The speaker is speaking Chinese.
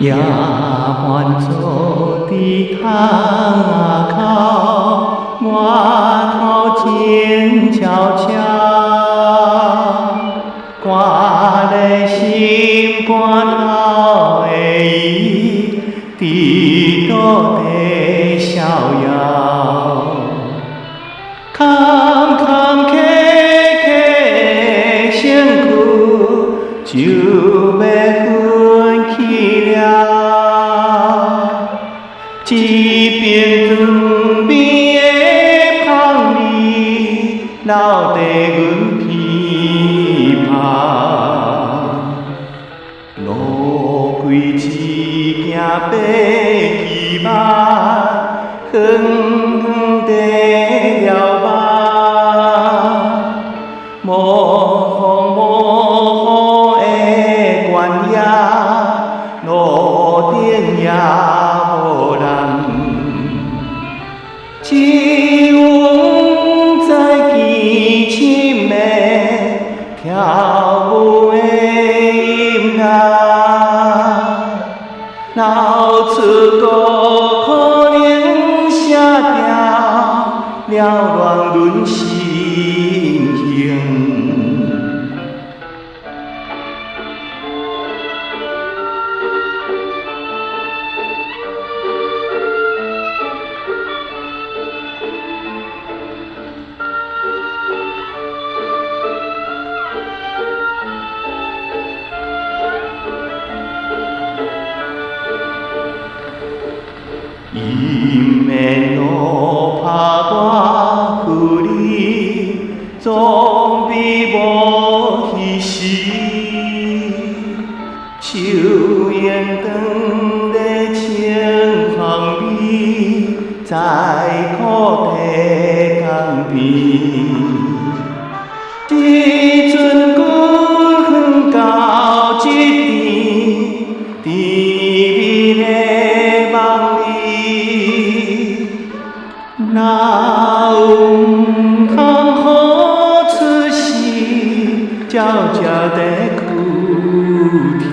夜半坐伫窗仔口，外头静悄悄，挂在心肝头的伊，伫倒地逍遥。坎坎坷坷的身躯，就要分去了。一边床边的香味，留在阮鼻旁。路归一件白旗马，远远地了望。模糊模糊的原野，路顶也无人，只有阮在轻轻的跳舞的音乐，闹出个可能写条了乱阮心情。迎面路拍大雨里，总比无彼时。树烟长在清风里，在土地江边。一阵阮到一边，甜蜜的梦里，若有毋通好出世，悄悄地哭啼。